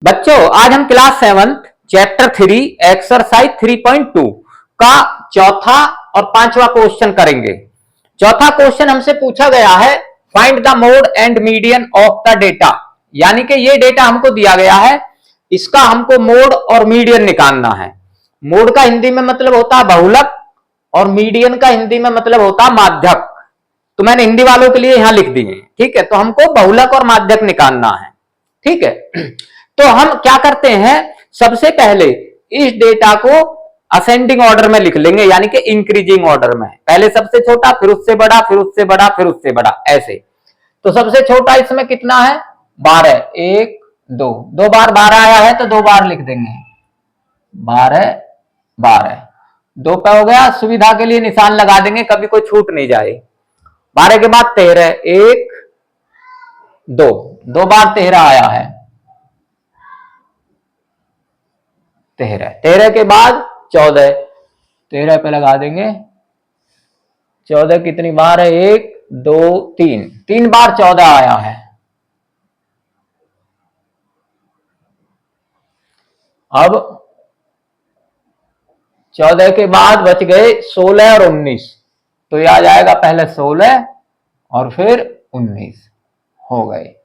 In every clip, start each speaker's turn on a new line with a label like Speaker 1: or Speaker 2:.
Speaker 1: बच्चों आज हम क्लास 7 चैप्टर 3 एक्सरसाइज 3.2 का चौथा और पांचवा क्वेश्चन करेंगे। चौथा क्वेश्चन हमसे पूछा गया है find the mode and median of the data, यानी कि ये डेटा हमको दिया गया है, इसका हमको मोड और मीडियन निकालना है। मोड का हिंदी में मतलब होता है बहुलक और मीडियन का हिंदी में मतलब होता है माध्यक। तो मैंने हिंदी वालों के लिए यहां लिख दिए, ठीक है। तो हमको बहुलक और माध्यक निकालना है, ठीक है। तो हम क्या करते हैं, सबसे पहले इस डेटा को असेंडिंग ऑर्डर में लिख लेंगे, यानी कि इंक्रीजिंग ऑर्डर में। पहले सबसे छोटा, फिर उससे बड़ा, फिर उससे बड़ा, फिर उससे बड़ा, ऐसे। तो सबसे छोटा इसमें कितना है, 12। 1 2 दो बार 12 आया है तो 2 बार लिख देंगे, 12 12। 2 पे हो गया, सुविधा के लिए निशान लगा देंगे, कभी कोई छूट नहीं जाए। 12 के बाद 13, 1 2 दो बार 13 आया है, 13। 13 के बाद 14, 13 पे लगा देंगे। 14 कितनी बार है, 1 2 3, 3 बार 14 आया है। अब 14 के बाद बच गए 16 और 19, तो ये आ जाएगा पहले 16 और फिर 19 हो गए।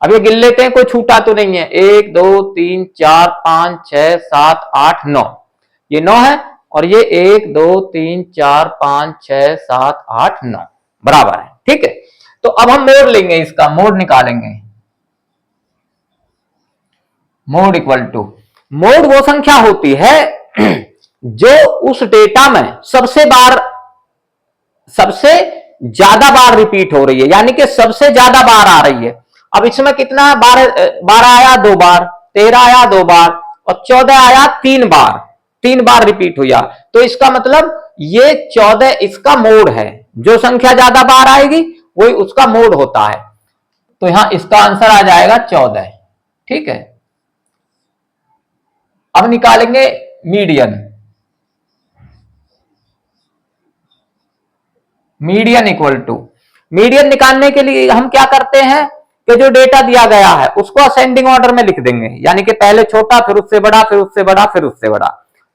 Speaker 1: अब ये गिन लेते हैं, कोई छूटा तो नहीं है। 1 2 3 4 5 6 7 8 9, ये 9 है, और ये 1 2 3 4 5 6 7 8 9 बराबर है, ठीक है। तो अब हम मोड लेंगे, इसका मोड निकालेंगे। मोड इक्वल टू, मोड वो संख्या होती है जो उस डेटा में सबसे ज्यादा बार रिपीट हो रही है, यानी कि सबसे ज्यादा बार आ रही है। अब इसमें कितना है, 12 आया 2 बार, 13 आया 2 बार, और 14 आया 3 बार, 3 बार रिपीट हुआ। तो इसका मतलब ये 14 इसका मोड है, जो संख्या ज्यादा बार आएगी वही उसका मोड होता है। तो यहां इसका आंसर आ जाएगा 14, ठीक है। अब निकालेंगे median. Median equal to, median निकालने के लिए हम क्या करते हैं कि जो डेटा दिया गया है उसको असेंडिंग ऑर्डर में लिख देंगे, यानी कि पहले छोटा, फिर उससे बड़ा, फिर उससे बड़ा, फिर उससे बड़ा।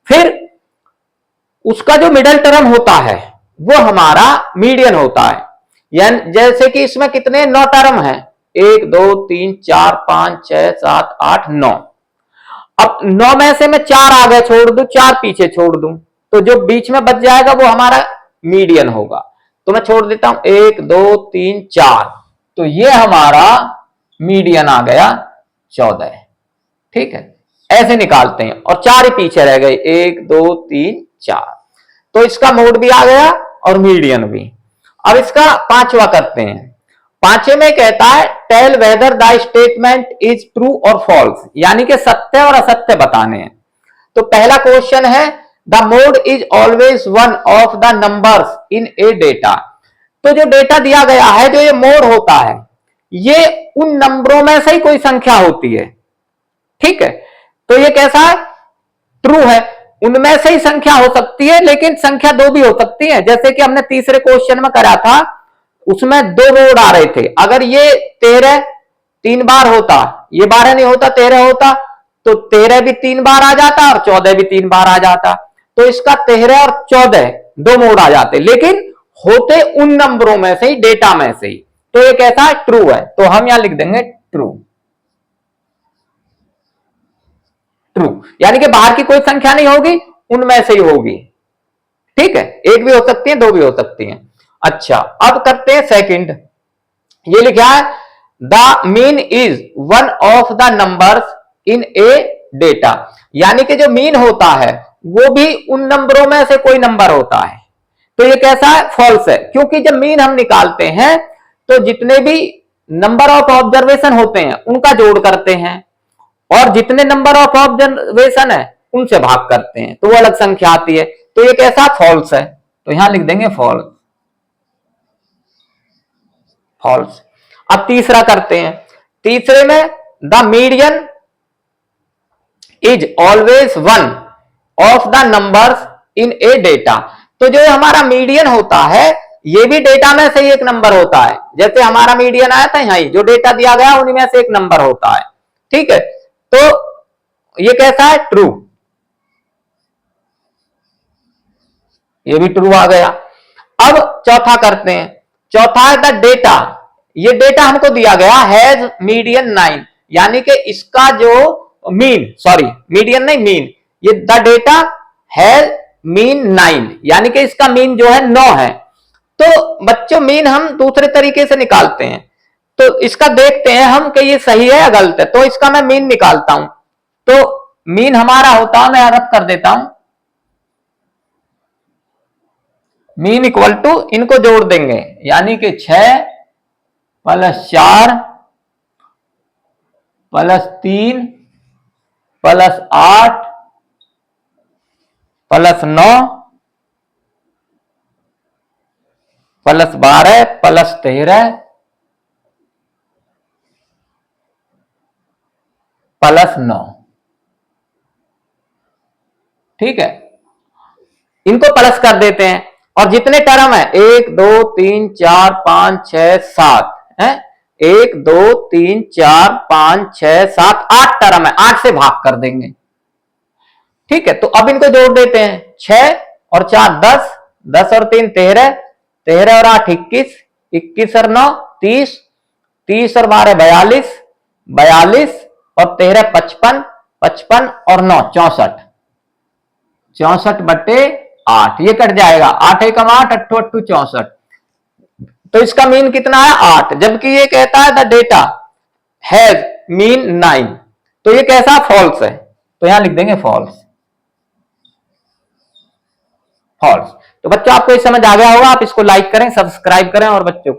Speaker 1: फिर उसका जो मिडिल टर्म होता है वो हमारा मीडियन होता है। यानी जैसे कि इसमें कितने 9 टर्म है, 1 2 3 4 5 6 7 8 9। अब 9 में से मैं 4 आगे छोड़ दूं, 4 पीछे छोड़ दूं, तो जो बीच में बच जाएगा वो हमारा मीडियन होगा। तो मैं छोड़ देता हूं 1 2 3 4, तो ये हमारा मीडियन आ गया 14, ठीक है। ऐसे निकालते हैं, और 4 ही पीछे रह गए, 1 2 3 4। तो इसका मोड भी आ गया और मीडियन भी। अब इसका पांचवा करते हैं। पांचवे में कहता है tell whether the statement is true और फॉल्स, यानी कि सत्य और असत्य बताने हैं। तो पहला क्वेश्चन है the mode is always one of the numbers in A data. तो जो डेटा दिया गया है, जो ये मोड होता है, ये उन नंबरों में से ही कोई संख्या होती है, ठीक है। तो ये कैसा है, ट्रू है। उनमें से ही संख्या हो सकती है, लेकिन संख्या 2 भी हो सकती है। जैसे कि हमने तीसरे क्वेश्चन में करा था, उसमें 2 मोड आ रहे थे। अगर ये 13 3 बार होता, ये 12 नहीं होता 13 होता, तो 13 भी 3 बार आ जाता और 14 भी 3 बार आ जाता। तो इसका 13 और 14 2 मोड आ जाते, लेकिन होते उन नंबरों में से ही, डेटा में से ही। तो ये कैसा है, ट्रू है। तो हम यहां लिख देंगे ट्रू। ट्रू यानी कि बाहर की कोई संख्या नहीं होगी, उनमें से ही होगी, ठीक है। 1 भी हो सकती है, 2 भी हो सकती है। अच्छा, अब करते हैं सेकंड। ये लिखा है the mean is one of the numbers in A data, यानी कि जो मीन होता है वो भी उन नंबरों में से कोई नंबर होता है। तो ये कैसा है, फॉल्स है, क्योंकि जब मीन हम निकालते हैं तो जितने भी नंबर ऑफ ऑब्जर्वेशन होते हैं उनका जोड़ करते हैं, और जितने नंबर ऑफ ऑब्जर्वेशन है उनसे भाग करते हैं, तो वो अलग संख्या आती है। तो ये कैसा, फॉल्स है। तो यहां लिख देंगे फॉल्स, फॉल्स। अब तीसरा करते हैं। तीसरे में the median is always one of the numbers in A data. तो जो हमारा मीडियन होता है, ये भी डेटा में से ही एक नंबर होता है। जैसे हमारा मीडियन आया था, यहां जो डेटा दिया गया उन्हीं में से एक नंबर होता है, ठीक है। तो ये कैसा है? ट्रू। ये भी ट्रू आ गया। अब चौथा करते हैं। चौथा है द डेटा। ये डेटा हमको दिया गया हैज मीडियन 9, यानी कि इसका जो मीन, सॉरी मीडियन नहीं मीन, ये द डेटा हैज मीन 9, यानी कि इसका मीन जो है 9 है। तो बच्चों मीन हम दूसरे तरीके से निकालते हैं, तो इसका देखते हैं हम कि ये सही है या गलत है। तो इसका मैं मीन निकालता हूं, तो मीन हमारा होता है, मैं रब कर देता हूं, मीन इक्वल टू, इनको जोड़ देंगे, यानी कि 6 + 4 + 3 + 8 + 9 + 12 + 13 + 9। ठीक है, इनको प्लस कर देते हैं और जितने टर्म है 1 2 3 4 5 6 7 है, 1 2 3 4 5 6 7 8 टर्म है, 8 से भाग कर देंगे। ठीक है, तो अब इनको जोड़ देते हैं, 6 और 4 10, 10 और 3 13, 13 और 8 21, 21 और 9 30, 30 और 12 42, 42 और 13 55, 55 और 9 64, 64/8, ये कट जाएगा, 8 एकम 8, 8 8 64। तो इसका मीन कितना है? 8, जबकि ये कहता है द डेटा हैज मीन 9, तो ये कैसा? फॉल्स है, तो यहां लिख देंगे फॉल्स। फॉल्स। तो बच्चों आपको ये समझ आ गया होगा, आप इसको लाइक करें, सब्सक्राइब करें और बच्चों को